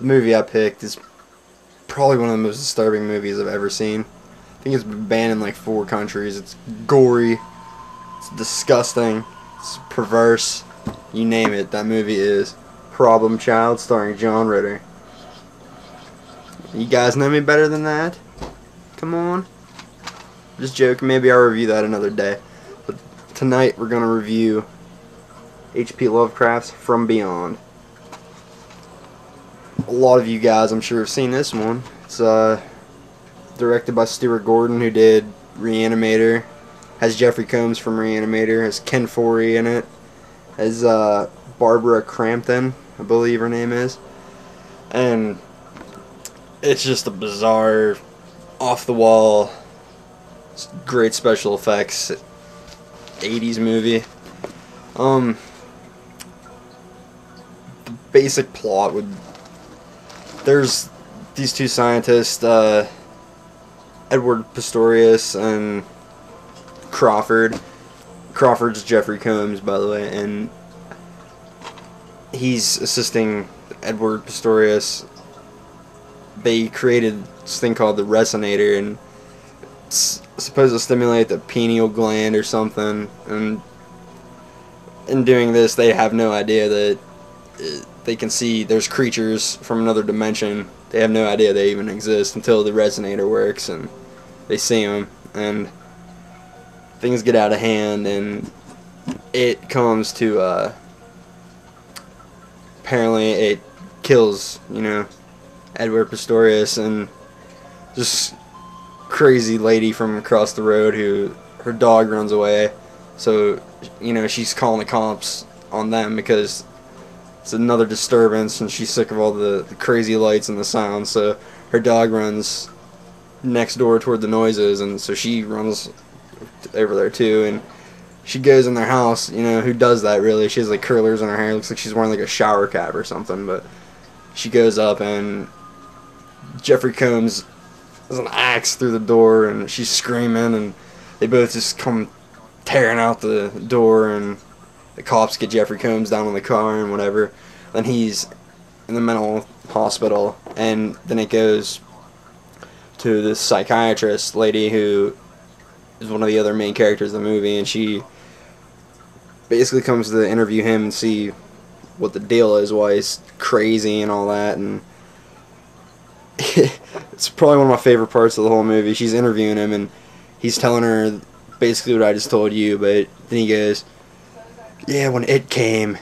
movie I picked is probably one of the most disturbing movies I've ever seen. I think it's been banned in like 4 countries. It's gory, it's disgusting, it's perverse, you name it. That movie is Problem Child, starring John Ritter. You guys know me better than that? Come on. Just joking, maybe I'll review that another day. But tonight we're going to review H.P. Lovecraft's From Beyond. A lot of you guys, I'm sure, have seen this one. It's directed by Stuart Gordon, who did Reanimator. Has Jeffrey Combs from Reanimator. Has Ken Foree in it. Has Barbara Crampton, I believe her name is. And it's just a bizarre, off-the-wall, great special effects 80s movie. The basic plot would... There's these 2 scientists, Edward Pistorius and Crawford. Crawford's Jeffrey Combs, by the way, and he's assisting Edward Pistorius. They created this thing called the resonator, and it's supposed to stimulate the pineal gland or something, and in doing this they have no idea that they can see there's creatures from another dimension. They have no idea they even exist until the resonator works and they see them, and things get out of hand, and it comes to apparently it kills, you know, Edward Pistorius and just crazy lady from across the road who her dog runs away, so you know she's calling the cops on them because it's another disturbance and she's sick of all the crazy lights and the sounds. So her dog runs next door toward the noises, and so she runs over there too, and she goes in their house. You know, who does that really? She has like curlers in her hair, looks like she's wearing like a shower cap or something, but she goes up and Jeffrey Combs has an axe through the door and she's screaming, and they both just come tearing out the door, and the cops get Jeffrey Combs down in the car and whatever. Then he's in the mental hospital, and then it goes to this psychiatrist lady who is one of the other main characters of the movie, and she basically comes to interview him and see what the deal is, why he's crazy and all that. And it's probably one of my favorite parts of the whole movie. She's interviewing him and he's telling her basically what I just told you, but then he goes, yeah, when it came,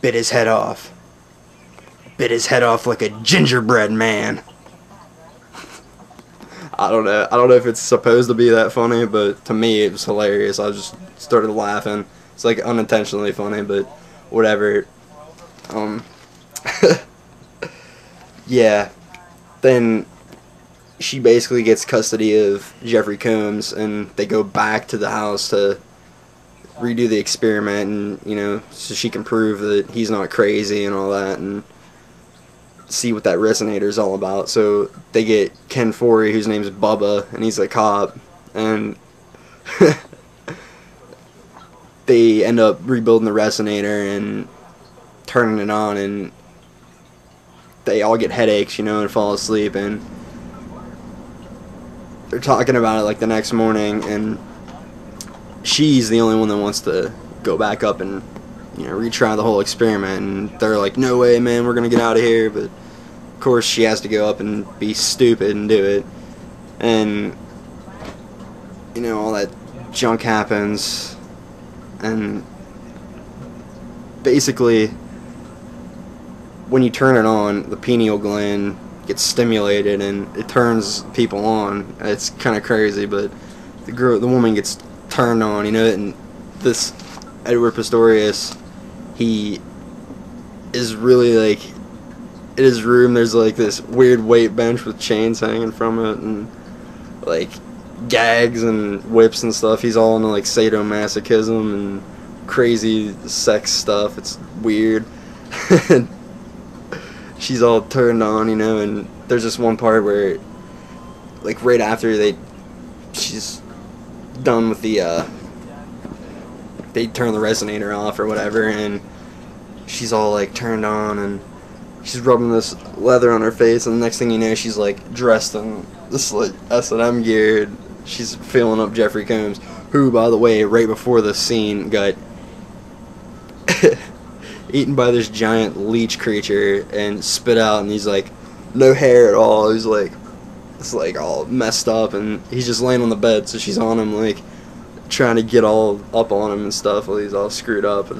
bit his head off. Bit his head off like a gingerbread man. I don't know if it's supposed to be that funny, but to me it was hilarious. I just started laughing. It's like unintentionally funny, but whatever. Yeah. Then she basically gets custody of Jeffrey Combs, and they go back to the house to redo the experiment, and you know, so she can prove that he's not crazy and all that, and see what that resonator is all about. So they get Ken Foree, whose name's Bubba, and he's a cop, and they end up rebuilding the resonator and turning it on, and they all get headaches, you know, and fall asleep, and they're talking about it like the next morning, and she's the only one that wants to go back up and, you know, retry the whole experiment, and they're like, no way, man, we're gonna get out of here. But of course she has to go up and be stupid and do it, and you know, all that junk happens, and basically when you turn it on, the pineal gland gets stimulated and it turns people on. It's kind of crazy, but the woman gets turned on, you know. And this Edward Pistorius, he is really like, in his room there's like this weird weight bench with chains hanging from it and like gags and whips and stuff. He's all into like sadomasochism and crazy sex stuff. It's weird. She's all turned on, you know, and there's this one part where like right after she's done with the they turn the resonator off or whatever, and she's all like turned on, and she's rubbing this leather on her face, and the next thing you know, she's like dressed in this like S&M gear. And she's filling up Jeffrey Combs, who, by the way, right before this scene got eaten by this giant leech creature and spit out, and he's like no hair at all. He's like, it's like all messed up, and he's just laying on the bed, so she's on him like trying to get all up on him and stuff while he's all screwed up.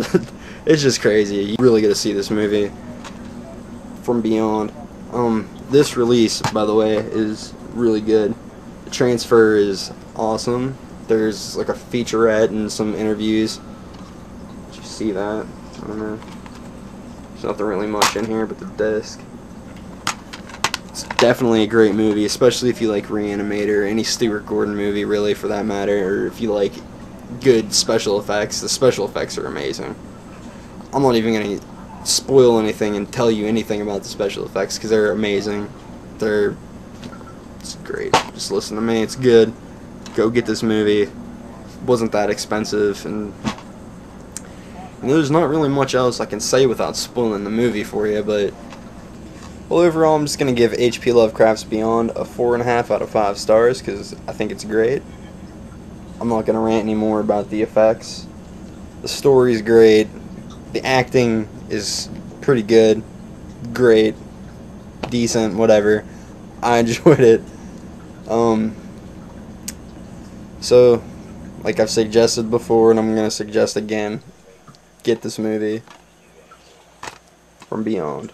It's just crazy. You really get to see this movie from beyond. This release, by the way, is really good. The transfer is awesome. There's like a featurette and some interviews. Did you see that? I don't know. There's nothing really much in here but the disc. It's definitely a great movie, especially if you like Reanimator, any Stuart Gordon movie really for that matter, or if you like good special effects. The special effects are amazing. I'm not even going to spoil anything and tell you anything about the special effects because they're amazing. It's great. Just listen to me. It's good. Go get this movie. It wasn't that expensive, and there's not really much else I can say without spoiling the movie for you, but well, overall, I'm just going to give H.P. Lovecraft's Beyond a 4.5 out of 5 stars because I think it's great. I'm not going to rant anymore about the effects. The story's great. The acting is pretty good. Great. Decent. Whatever. I enjoyed it. So, like I've suggested before, and I'm going to suggest again, get this movie from Beyond.